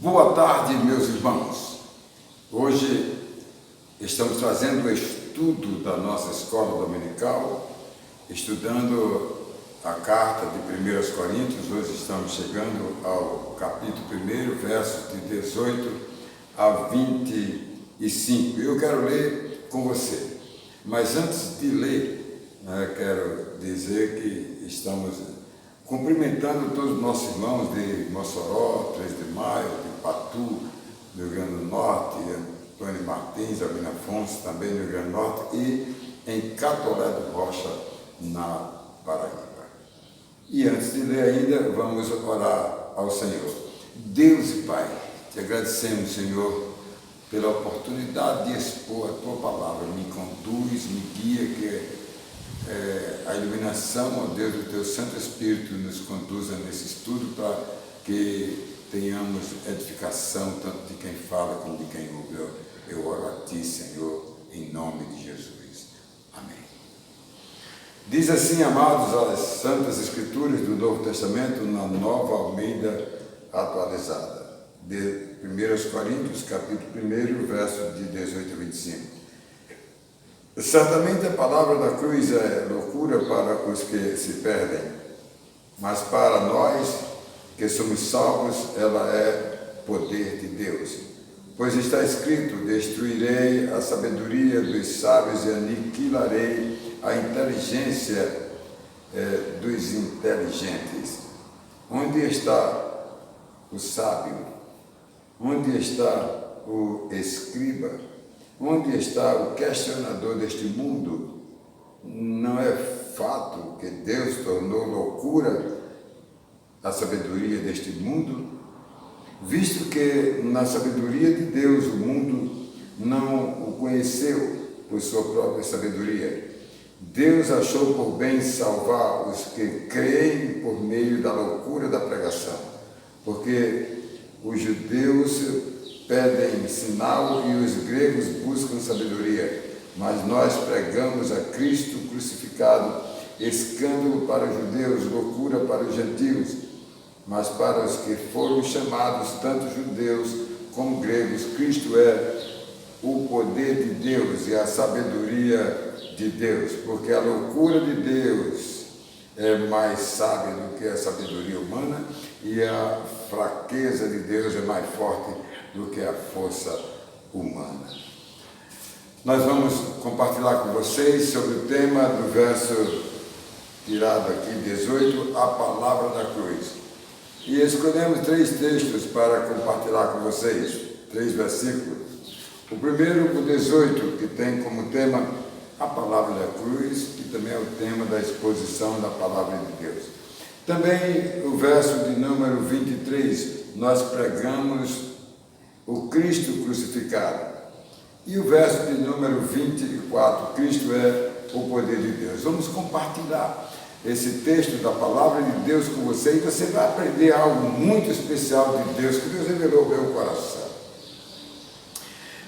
Boa tarde, meus irmãos. Hoje estamos trazendo o estudo da nossa escola dominical, estudando a carta de 1 Coríntios. Hoje estamos chegando ao capítulo 1, versos de 18 a 25. Eu quero ler com você, mas antes de ler, quero dizer que estamos cumprimentando todos os nossos irmãos de Mossoró, 3 de Maio, de Patu, do Rio Grande do Norte, Antônio Martins, Albino Afonso, também do Rio Grande do Norte, e em Catolé do Rocha, na Paraíba. E antes de ler ainda, vamos orar ao Senhor. Deus e Pai, te agradecemos, Senhor, pela oportunidade de expor a Tua Palavra. Me conduz, me guia, que a iluminação, ó Deus, do Teu Santo Espírito nos conduza nesse estudo para que tenhamos edificação, tanto de quem fala como de quem ouve. Eu oro a Ti, Senhor, em nome de Jesus. Amém. Diz assim, amados, as Santas Escrituras do Novo Testamento, na Nova Almeida atualizada, de 1 Coríntios, capítulo 1, verso de 18 a 25. Certamente a palavra da cruz é loucura para os que se perdem, mas para nós que somos salvos, ela é poder de Deus. Pois está escrito: destruirei a sabedoria dos sábios e aniquilarei a inteligência dos inteligentes. Onde está o sábio? Onde está o escriba? Onde está o questionador deste mundo? Não é fato que Deus tornou loucura a sabedoria deste mundo, visto que na sabedoria de Deus o mundo não o conheceu por sua própria sabedoria. Deus achou por bem salvar os que creem por meio da loucura da pregação, porque os judeus pedem sinal e os gregos buscam sabedoria, mas nós pregamos a Cristo crucificado, escândalo para os judeus, loucura para os gentios, mas para os que foram chamados, tanto judeus como gregos, Cristo é o poder de Deus e a sabedoria de Deus, porque a loucura de Deus é mais sábia do que a sabedoria humana, e a fraqueza de Deus é mais forte do que a força humana. Nós vamos compartilhar com vocês sobre o tema do verso tirado aqui, 18, a palavra da cruz. E escolhemos 3 textos para compartilhar com vocês, 3 versículos. O primeiro, o 18, que tem como tema a palavra da cruz, que também é o tema da exposição da palavra de Deus. Também o verso de número 23, nós pregamos o Cristo crucificado. E o verso de número 24, Cristo é o poder de Deus. Vamos compartilhar esse texto da palavra de Deus com você, e você vai aprender algo muito especial de Deus, que Deus revelou ao meu coração.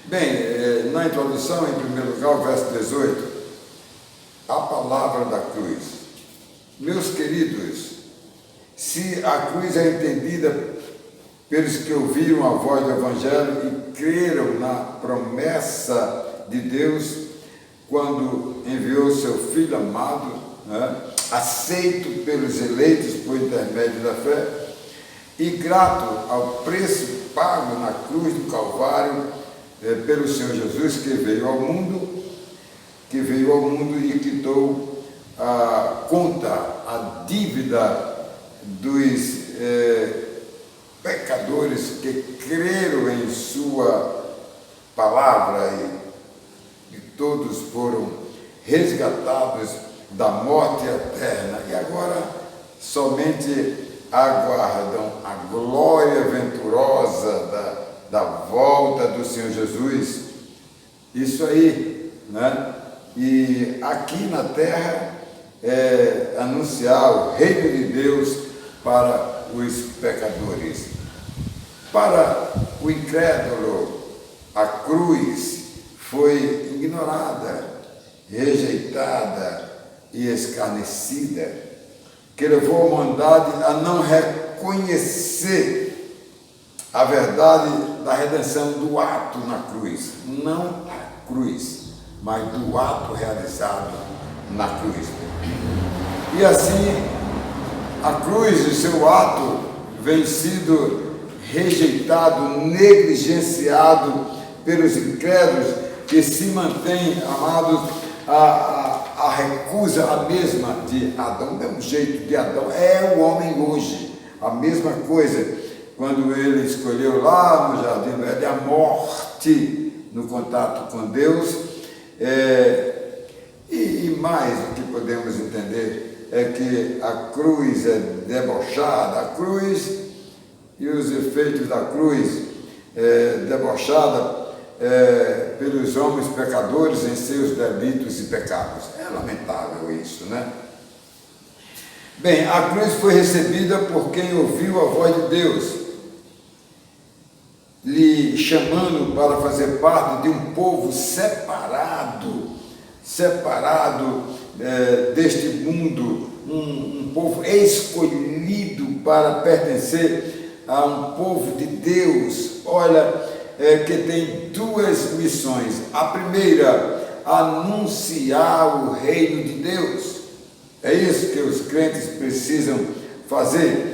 Bem, na introdução, em primeiro lugar, o verso 18, a palavra da cruz. Meus queridos, se a cruz é entendida pelos que ouviram a voz do Evangelho e creram na promessa de Deus, quando enviou seu Filho amado, aceito pelos eleitos por intermédio da fé, e grato ao preço pago na cruz do Calvário pelo Senhor Jesus, que veio ao mundo e quitou a conta, a dívida dos pecadores que creram em sua palavra, e todos foram resgatados da morte eterna, e agora somente aguardam a glória venturosa da volta do Senhor Jesus. Isso aí, né? E aqui na terra é anunciar o reino de Deus para os pecadores. Para o incrédulo, a cruz foi ignorada, rejeitada e escarnecida, que levou a humanidade a não reconhecer a verdade da redenção do ato na cruz, não a cruz, mas do ato realizado na cruz. E assim, a cruz e seu ato vem sido rejeitado, negligenciado pelos incrédulos que se mantêm, amados, a recusa a mesma de Adão, o mesmo jeito de Adão, é o homem hoje, a mesma coisa. Quando ele escolheu lá no Jardim do Éden a morte no contato com Deus, e mais o que podemos entender é que a cruz é debochada, a cruz e os efeitos da cruz debochada pelos homens pecadores em seus delitos e pecados. É lamentável isso, né? Bem, a cruz foi recebida por quem ouviu a voz de Deus, lhe chamando para fazer parte de um povo separado deste mundo, um povo escolhido para pertencer a um povo de Deus. Olha, que tem duas missões. A primeira, anunciar o reino de Deus. É isso que os crentes precisam fazer,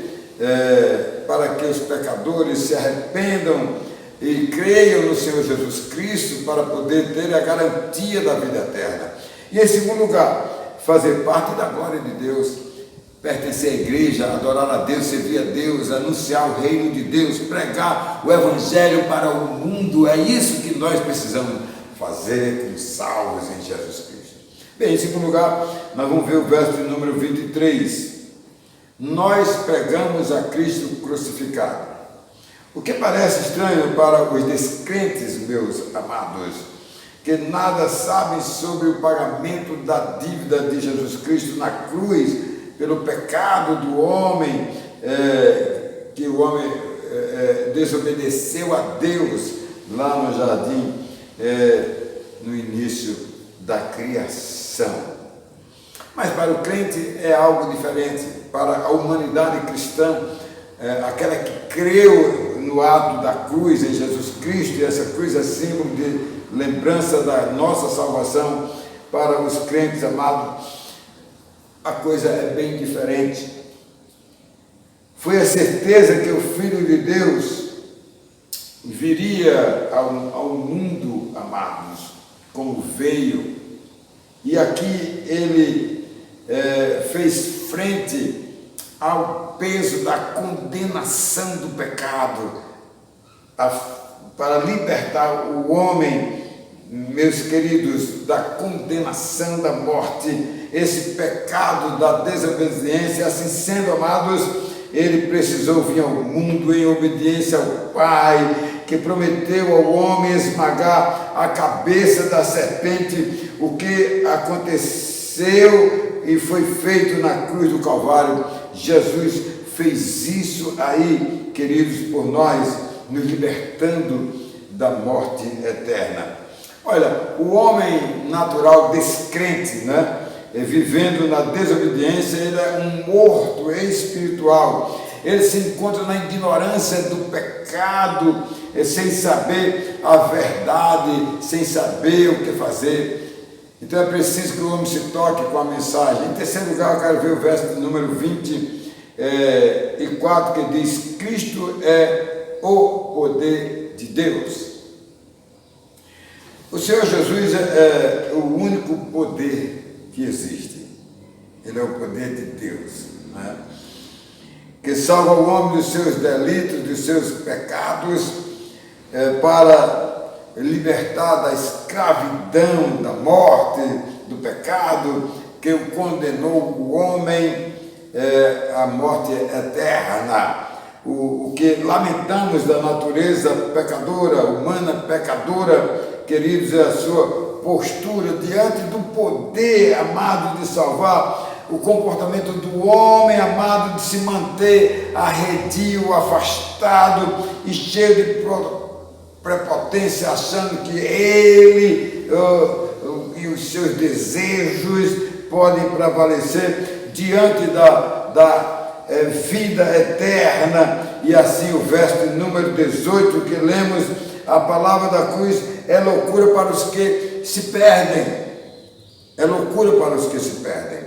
para que os pecadores se arrependam e creiam no Senhor Jesus Cristo para poder ter a garantia da vida eterna. E em segundo lugar, fazer parte da glória de Deus, pertencer à igreja, adorar a Deus, servir a Deus, anunciar o reino de Deus, pregar o evangelho para o mundo. É isso que nós precisamos fazer como salvos em Jesus Cristo. Bem, em segundo lugar, nós vamos ver o verso de número 23. Nós pregamos a Cristo crucificado. O que parece estranho para os descrentes, meus amados, que nada sabem sobre o pagamento da dívida de Jesus Cristo na cruz, pelo pecado do homem, que o homem desobedeceu a Deus lá no jardim, no início da criação. Mas para o crente é algo diferente. Para a humanidade cristã, aquela que creu no ato da cruz em Jesus Cristo, e essa cruz é símbolo de lembrança da nossa salvação, para os crentes amados, a coisa é bem diferente. Foi a certeza que o Filho de Deus viria ao mundo, amados, como veio, e aqui ele fez frente ao peso da condenação do pecado, para libertar o homem, meus queridos, da condenação da morte, esse pecado da desobediência. Assim sendo, amados, ele precisou vir ao mundo em obediência ao Pai, que prometeu ao homem esmagar a cabeça da serpente. O que aconteceu e foi feito na cruz do Calvário, Jesus fez isso aí, queridos, por nós, nos libertando da morte eterna. Olha, o homem natural descrente, né? Vivendo na desobediência, ele é um morto espiritual. Ele se encontra na ignorância do pecado, sem saber a verdade, sem saber o que fazer. Então é preciso que o homem se toque com a mensagem. Em terceiro lugar, eu quero ver o verso número 24, que diz: Cristo é o poder de Deus. O Senhor Jesus é o único poder que existe. Ele é o poder de Deus, né? Que salva o homem dos seus delitos, dos seus pecados, para libertar da escravidão, da morte, do pecado, que o condenou o homem à morte eterna. O que lamentamos da natureza pecadora, humana pecadora, queridos, é a sua postura diante do poder, amado, de salvar. O comportamento do homem, amado, de se manter arredio, afastado e cheio de prepotência, achando que ele e os seus desejos podem prevalecer diante da vida eterna E assim o verso número 18 que lemos, a palavra da cruz é loucura para os que se perdem. É loucura para os que se perdem.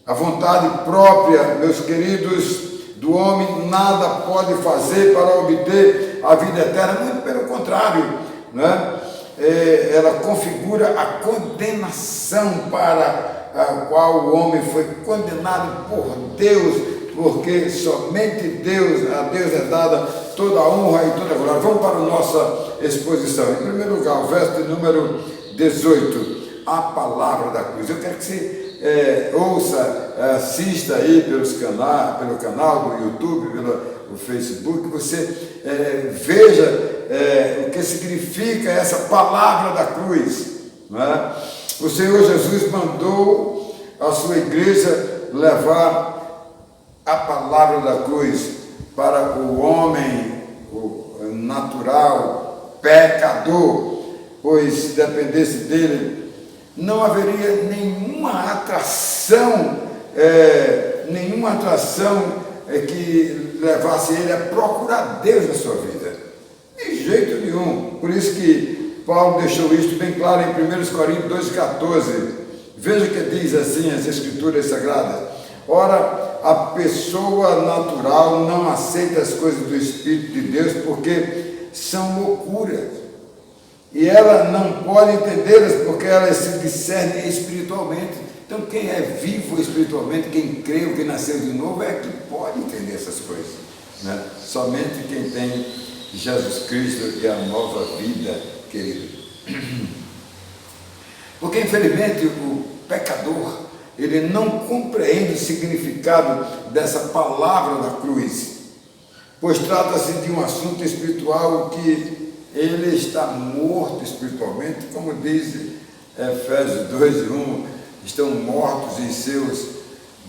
A vontade própria, meus queridos, do homem nada pode fazer para obter a vida eterna, muito pelo contrário, né? Ela configura a condenação para a qual o homem foi condenado por Deus, porque somente a Deus é dada toda a honra e toda a glória. Vamos para a nossa exposição. Em primeiro lugar, o verso número 18, a palavra da cruz. Eu quero que você ouça, assista aí pelo canal do YouTube, pelo Facebook, que você veja o que significa essa palavra da cruz, não é? O Senhor Jesus mandou a sua igreja levar a palavra da cruz para o homem, o natural, pecador, pois se dependesse dele, não haveria nenhuma atração que levasse ele a procurar Deus na sua vida. De jeito nenhum. Por isso que Paulo deixou isto bem claro em 1 Coríntios 2,14. Veja que diz assim as Escrituras Sagradas. Ora, a pessoa natural não aceita as coisas do Espírito de Deus porque são loucuras. E ela não pode entendê-las porque elas se discernem espiritualmente. Então, quem é vivo espiritualmente, quem crê, quem nasceu de novo, é que pode entender essas coisas, né? Somente quem tem Jesus Cristo e a nova vida, querido. Porque, infelizmente, o pecador, ele não compreende o significado dessa palavra da cruz, pois trata-se de um assunto espiritual que ele está morto espiritualmente, como diz Efésios 2:1, estão mortos em seus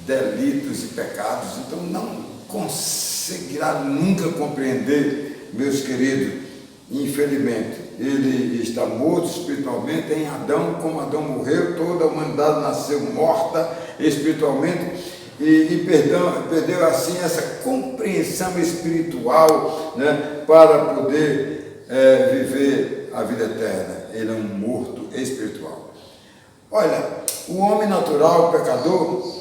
delitos e pecados. Então não conseguirá nunca compreender, meus queridos. Infelizmente, ele está morto espiritualmente em Adão. Como Adão morreu, toda a humanidade nasceu morta espiritualmente e perdeu assim essa compreensão espiritual, né, para poder viver a vida eterna. Ele é um morto espiritual. Olha, o homem natural, o pecador,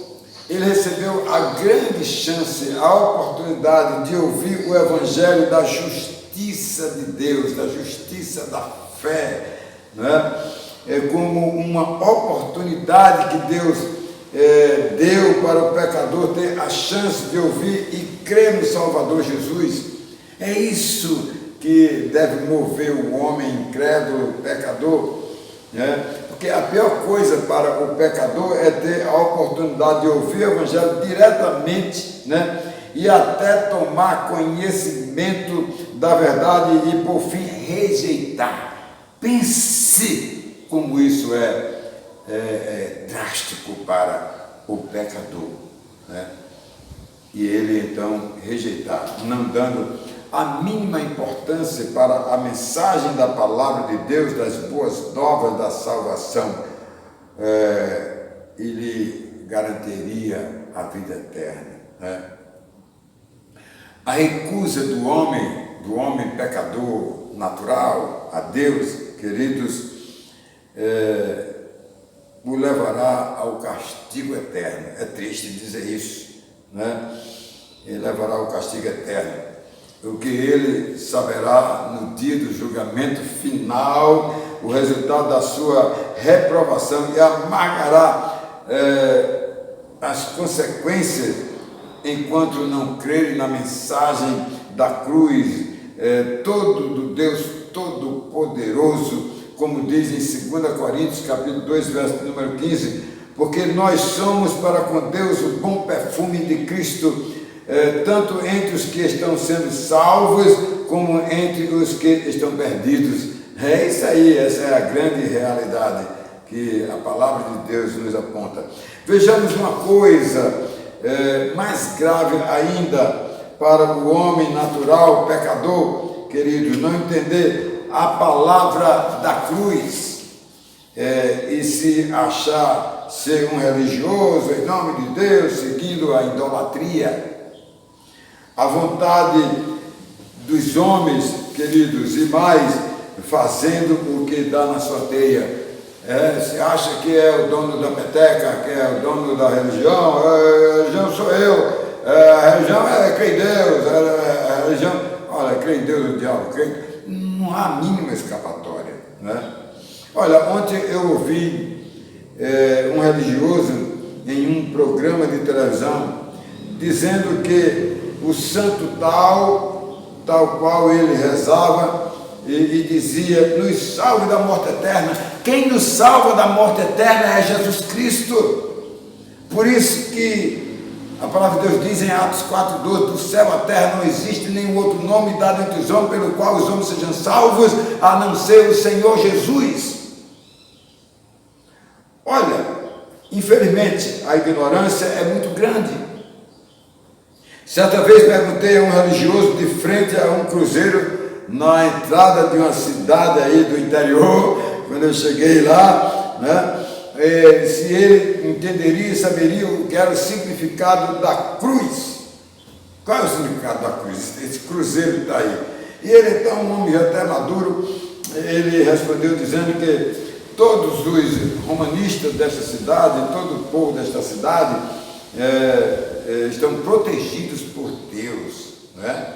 ele recebeu a grande chance, a oportunidade de ouvir o evangelho da justiça de Deus, da justiça da fé, né? Como uma oportunidade que Deus deu para o pecador ter a chance de ouvir e crer no Salvador Jesus. É isso que deve mover o homem incrédulo, pecador, né? Porque a pior coisa para o pecador é ter a oportunidade de ouvir o evangelho diretamente, né? E até tomar conhecimento da verdade e por fim rejeitar. Pense como isso é drástico para o pecador, né? E ele então rejeitar, não dando a mínima importância para a mensagem da palavra de Deus, das boas novas da salvação, ele garantiria a vida eterna, né? A recusa do homem pecador natural a Deus, queridos, o levará ao castigo eterno. É triste dizer isso, né? Ele levará ao castigo eterno. O que ele saberá no dia do julgamento final, o resultado da sua reprovação, e amargará as consequências enquanto não crerem na mensagem da cruz, do Deus Todo-Poderoso, como diz em 2 Coríntios, capítulo 2, verso número 15, porque nós somos para com Deus o bom perfume de Cristo, tanto entre os que estão sendo salvos, como entre os que estão perdidos. É isso aí, essa é a grande realidade que a palavra de Deus nos aponta. Vejamos uma coisa mais grave ainda para o homem natural, pecador, queridos, não entender a palavra da cruz e se achar ser um religioso em nome de Deus, seguindo a idolatria. a vontade dos homens, queridos, e mais, fazendo o que dá na sua teia. Se acha que é o dono da peteca, que é o dono da religião, a religião sou eu, a religião é crê em Deus, a religião, olha, crê em Deus, o diabo, não há a mínima escapatória, né? Olha, ontem eu ouvi um religioso em um programa de televisão dizendo que o santo tal qual ele rezava e dizia, nos salve da morte eterna. Quem nos salva da morte eterna é Jesus Cristo. Por isso que a palavra de Deus diz em Atos 4:12, do céu à terra não existe nenhum outro nome dado entre os homens pelo qual os homens sejam salvos, a não ser o Senhor Jesus. Olha, infelizmente a ignorância é muito grande. Certa vez perguntei a um religioso de frente a um cruzeiro na entrada de uma cidade aí do interior, quando eu cheguei lá, né, se ele entenderia e saberia o que era o significado da cruz. Qual é o significado da cruz? Esse cruzeiro está aí. E ele, então, um homem até maduro, ele respondeu dizendo que todos os romanistas desta cidade, todo o povo desta cidade, estão protegidos por Deus, né?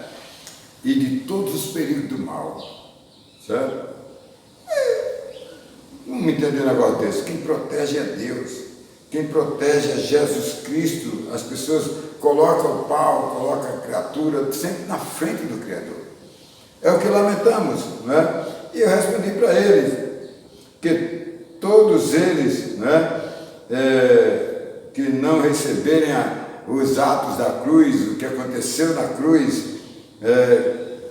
E de todos os perigos do mal, certo? Vamos entender um negócio desse. Quem protege é Deus, quem protege é Jesus Cristo. As pessoas colocam o pau, colocam a criatura sempre na frente do Criador. É o que lamentamos, né? E eu respondi para eles que todos eles, né, que não receberem os atos da cruz, o que aconteceu na cruz,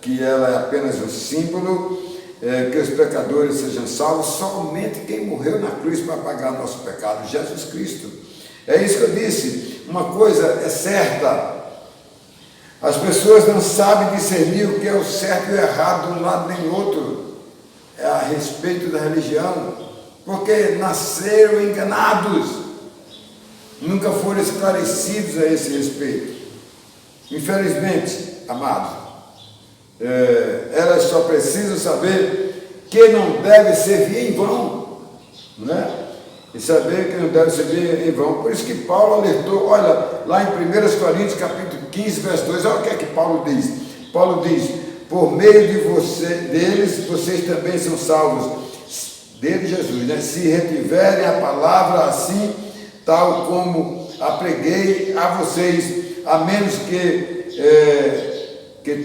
que ela é apenas um símbolo, que os pecadores sejam salvos, somente quem morreu na cruz para pagar nosso pecado, Jesus Cristo. É isso que eu disse. Uma coisa é certa: as pessoas não sabem discernir o que é o certo e o errado de um lado nem outro, a respeito da religião, porque nasceram enganados, nunca foram esclarecidos a esse respeito. Infelizmente, amados, elas só precisam saber que não deve servir em vão, né? E saber que não deve servir em vão. Por isso que Paulo alertou, olha, lá em 1 Coríntios capítulo 15, verso 2, olha o que é que Paulo diz. Paulo diz, por meio deles, vocês também são salvos, dele Jesus, né? Se retiverem a palavra assim, tal como a preguei a vocês, a menos que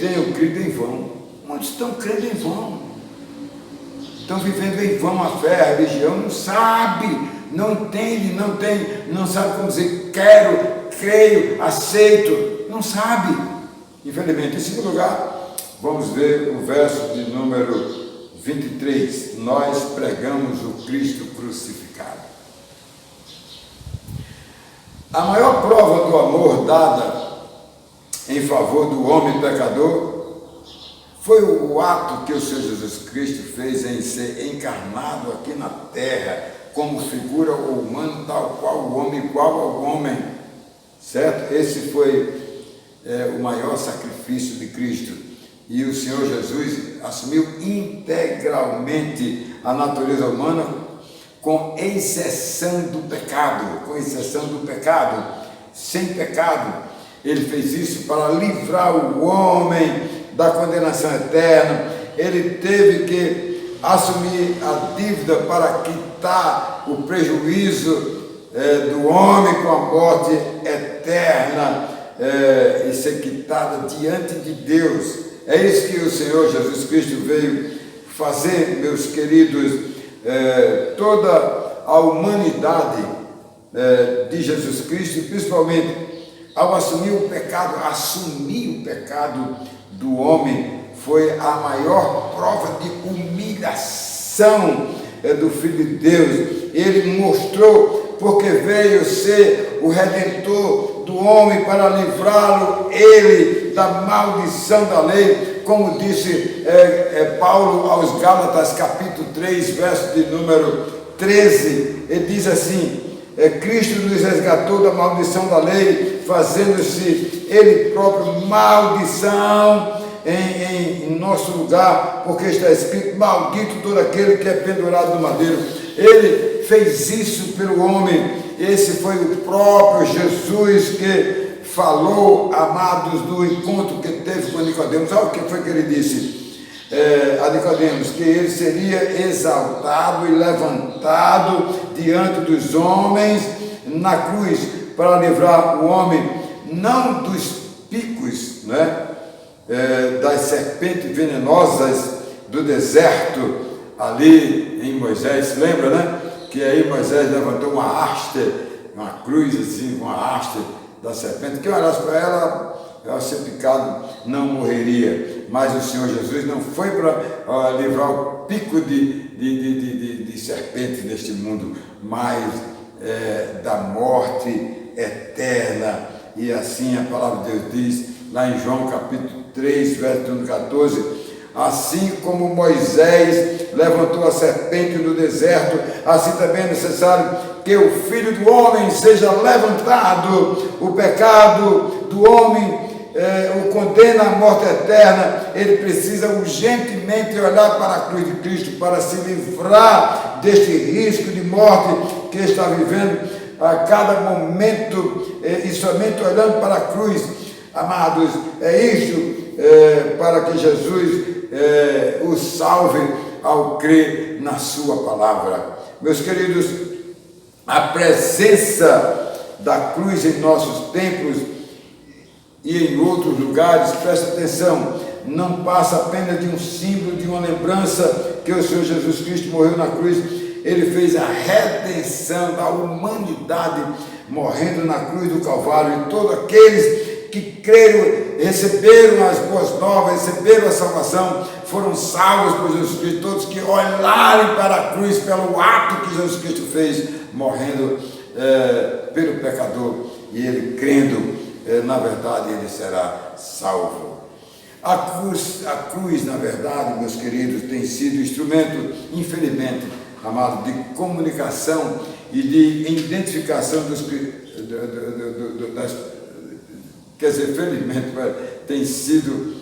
tenham crido em vão. Muitos estão crendo em vão, estão vivendo em vão a fé, a religião, não sabe, não entende, não sabe como dizer quero, creio, aceito, não sabe, infelizmente. Em segundo lugar, vamos ver o verso de número 23, nós pregamos o Cristo crucificado. A maior prova do amor dada em favor do homem pecador foi o ato que o Senhor Jesus Cristo fez em ser encarnado aqui na terra, como figura humana, tal qual o homem, igual ao homem, certo? Esse foi o maior sacrifício de Cristo. E o Senhor Jesus assumiu integralmente a natureza humana, com exceção do pecado, sem pecado. Ele fez isso para livrar o homem da condenação eterna. Ele teve que assumir a dívida para quitar o prejuízo do homem com a morte eterna e ser quitada diante de Deus. É isso que o Senhor Jesus Cristo veio fazer, meus queridos. Toda a humanidade de Jesus Cristo, principalmente ao assumir o pecado do homem, foi a maior prova de humilhação do Filho de Deus. Ele mostrou, porque veio ser o Redentor do homem para livrá-lo, ele, da maldição da lei, como disse Paulo aos Gálatas, capítulo 3, verso de número 13, ele diz assim, Cristo nos resgatou da maldição da lei, fazendo-se Ele próprio maldição em nosso lugar, porque está escrito: maldito todo aquele que é pendurado no madeiro. Ele fez isso pelo homem. Esse foi o próprio Jesus que falou, amados, do encontro que teve com Nicodemos. Olha o que foi que ele disse a Nicodemos: que ele seria exaltado e levantado diante dos homens na cruz, para livrar o homem não dos picos, né, das serpentes venenosas do deserto ali em Moisés. Lembra, né? Que aí Moisés levantou uma haste, uma cruz assim, uma haste da serpente, que olhasse para ela, ao ser picado, não morreria. Mas o Senhor Jesus não foi para livrar o pico de serpente neste mundo, mas da morte eterna. E assim a palavra de Deus diz, lá em João capítulo 3, verso 14: assim como Moisés levantou a serpente no deserto, assim também é necessário que o Filho do Homem seja levantado. O pecado do homem o condena à morte eterna. Ele precisa urgentemente olhar para a cruz de Cristo para se livrar deste risco de morte que está vivendo a cada momento, e somente olhando para a cruz, amados, é isto para que Jesus o salve ao crer na sua palavra. Meus queridos, a presença da cruz em nossos templos e em outros lugares, presta atenção, não passa apenas de um símbolo, de uma lembrança que o Senhor Jesus Cristo morreu na cruz. Ele fez a redenção da humanidade morrendo na cruz do Calvário, e todos aqueles que creram, receberam as boas novas, receberam a salvação, foram salvos por Jesus Cristo. Todos que olharem para a cruz, pelo ato que Jesus Cristo fez, morrendo pelo pecador, e ele crendo, na verdade ele será salvo. A cruz, na verdade, meus queridos, tem sido instrumento, infelizmente, amado, de comunicação e de identificação quer dizer, felizmente, tem sido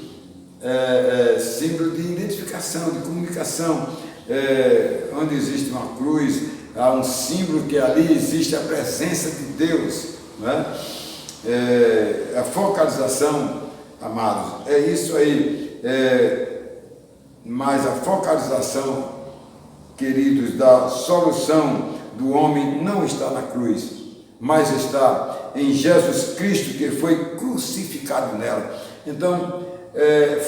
símbolo de identificação, de comunicação. Onde existe uma cruz, há um símbolo que ali existe a presença de Deus, né? A focalização, amados, é isso aí. Mas a focalização, queridos, da solução do homem não está na cruz, mas está em Jesus Cristo, que foi crucificado nela. Então,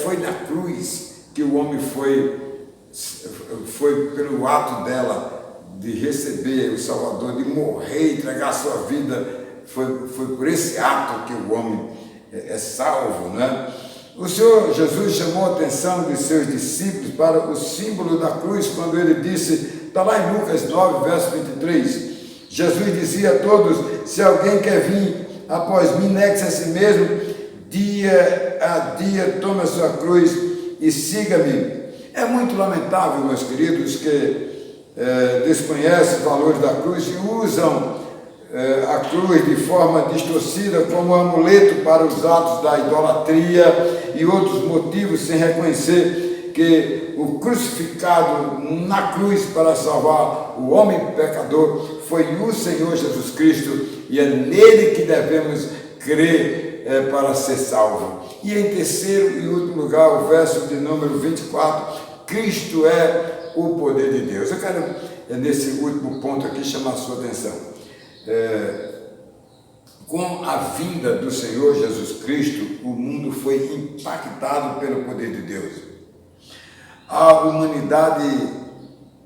foi na cruz que o homem foi pelo ato dela de receber o Salvador, de morrer, entregar a sua vida. Foi por esse ato que o homem é salvo, né? O Senhor Jesus chamou a atenção de seus discípulos para o símbolo da cruz, quando ele disse, está lá em Lucas 9, verso 23, Jesus dizia a todos: se alguém quer vir após mim, negue-se a si mesmo, dia a dia tome a sua cruz e siga-me. É muito lamentável, meus queridos, que desconhecem os valores da cruz e usam a cruz de forma distorcida como amuleto para os atos da idolatria e outros motivos, sem reconhecer que o crucificado na cruz para salvar o homem pecador foi o Senhor Jesus Cristo, e é nele que devemos crer para ser salvo. E em terceiro e último lugar, o verso de número 24, Cristo é o poder de Deus. Eu quero, nesse último ponto aqui, chamar a sua atenção. Com a vinda do Senhor Jesus Cristo, o mundo foi impactado pelo poder de Deus. A humanidade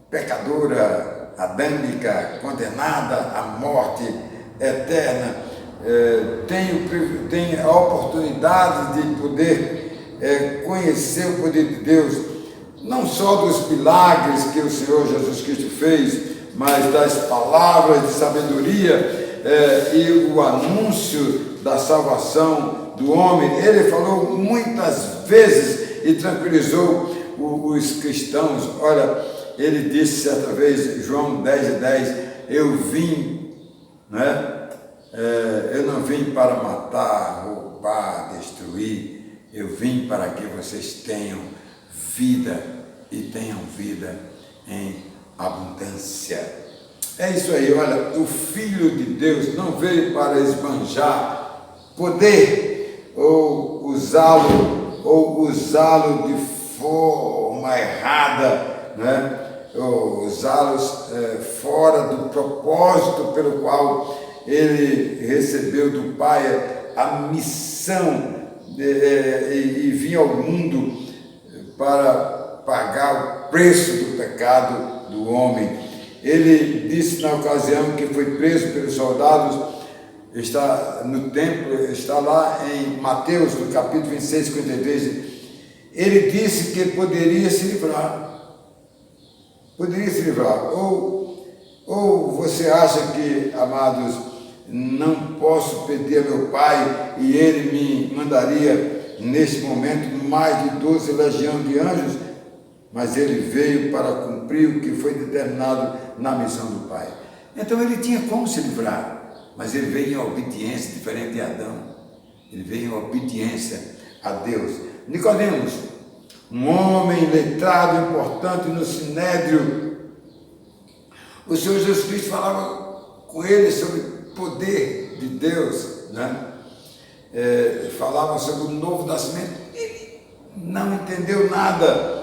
pecadora, adâmica, condenada à morte eterna, tem a oportunidade de poder conhecer o poder de Deus, não só dos milagres que o Senhor Jesus Cristo fez, mas das palavras de sabedoria e o anúncio da salvação do homem. Ele falou muitas vezes e tranquilizou os cristãos. Olha, ele disse certa vez, João 10:10, eu vim né? Eu não vim para matar, roubar, destruir, eu vim para que vocês tenham vida e tenham vida em abundância. É isso aí, olha, o Filho de Deus não veio para esbanjar poder ou usá-lo de forma errada, né? Ou usá-los fora do propósito pelo qual ele recebeu do Pai a missão e vinha ao mundo para pagar o preço do pecado do homem. Ele disse na ocasião que foi preso pelos soldados, está no templo, está lá em Mateus, no capítulo 26, 53, ele disse que poderia se livrar. Poderia se livrar. Ou você acha que, amados, não posso pedir a meu Pai e Ele me mandaria, neste momento, mais de 12 legiões de anjos? Mas Ele veio para cumprir o que foi determinado na missão do Pai. Então Ele tinha como se livrar, mas Ele veio em obediência, diferente de Adão. Ele veio em obediência a Deus. Nicodemos, um homem letrado, importante no Sinédrio, o Senhor Jesus Cristo falava com ele sobre o poder de Deus, né? Falava sobre o novo nascimento. Ele não entendeu nada.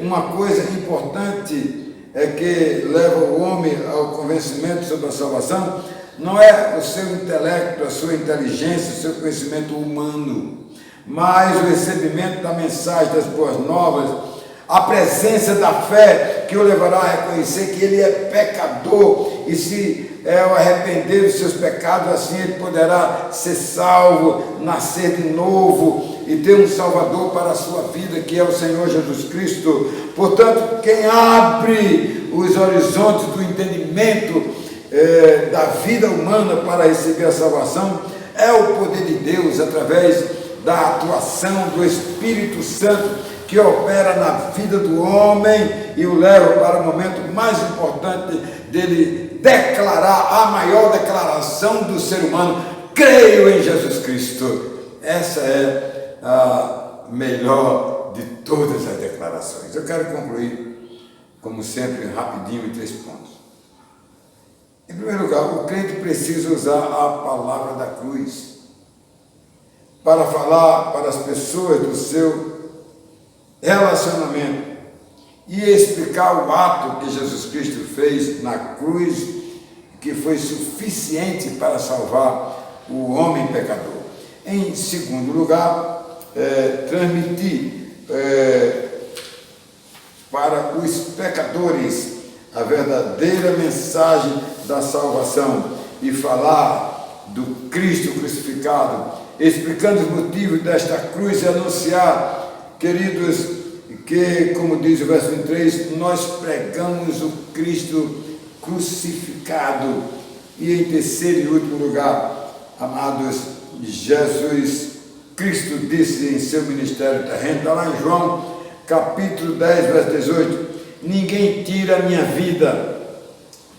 Uma coisa importante é que leva o homem ao convencimento sobre a salvação, não é o seu intelecto, a sua inteligência, o seu conhecimento humano, mas o recebimento da mensagem das boas novas, a presença da fé que o levará a reconhecer que ele é pecador e se arrepender dos seus pecados, assim ele poderá ser salvo, nascer de novo e ter um Salvador para a sua vida, que é o Senhor Jesus Cristo. Portanto, quem abre os horizontes do entendimento da vida humana para receber a salvação é o poder de Deus, através da atuação do Espírito Santo, que opera na vida do homem e o leva para o momento mais importante dele declarar a maior declaração do ser humano: creio em Jesus Cristo. Essa é a melhor de todas as declarações. Eu quero concluir, como sempre, rapidinho, em 3 pontos. Em primeiro lugar, o crente precisa usar a palavra da cruz para falar para as pessoas do seu relacionamento e explicar o ato que Jesus Cristo fez na cruz, que foi suficiente para salvar o homem pecador. Em segundo lugar, transmitir para os pecadores a verdadeira mensagem da salvação e falar do Cristo crucificado, explicando os motivos desta cruz e anunciar, queridos, que, como diz o verso 23, nós pregamos o Cristo crucificado. E em terceiro e último lugar, amados, Jesus Cristo disse em seu ministério terreno, está lá em João, capítulo 10, verso 18, ninguém tira a minha vida,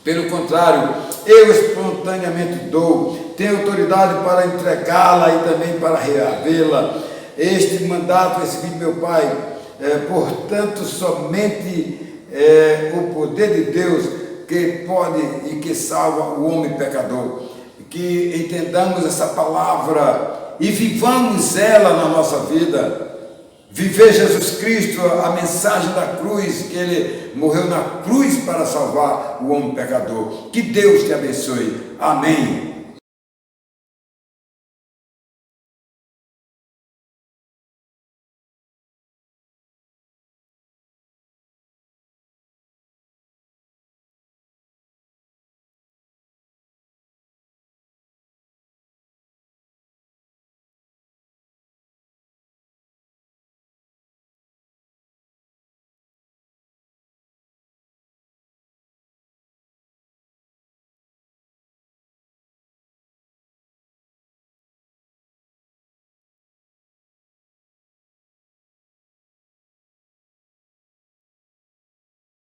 pelo contrário, eu espontaneamente dou, tenho autoridade para entregá-la e também para reavê-la. Este mandato recebi de meu Pai. Portanto, somente o poder de Deus que pode e que salva o homem pecador. Que entendamos essa palavra e vivamos ela na nossa vida. Viver Jesus Cristo, a mensagem da cruz, que Ele morreu na cruz para salvar o homem pecador. Que Deus te abençoe. Amém.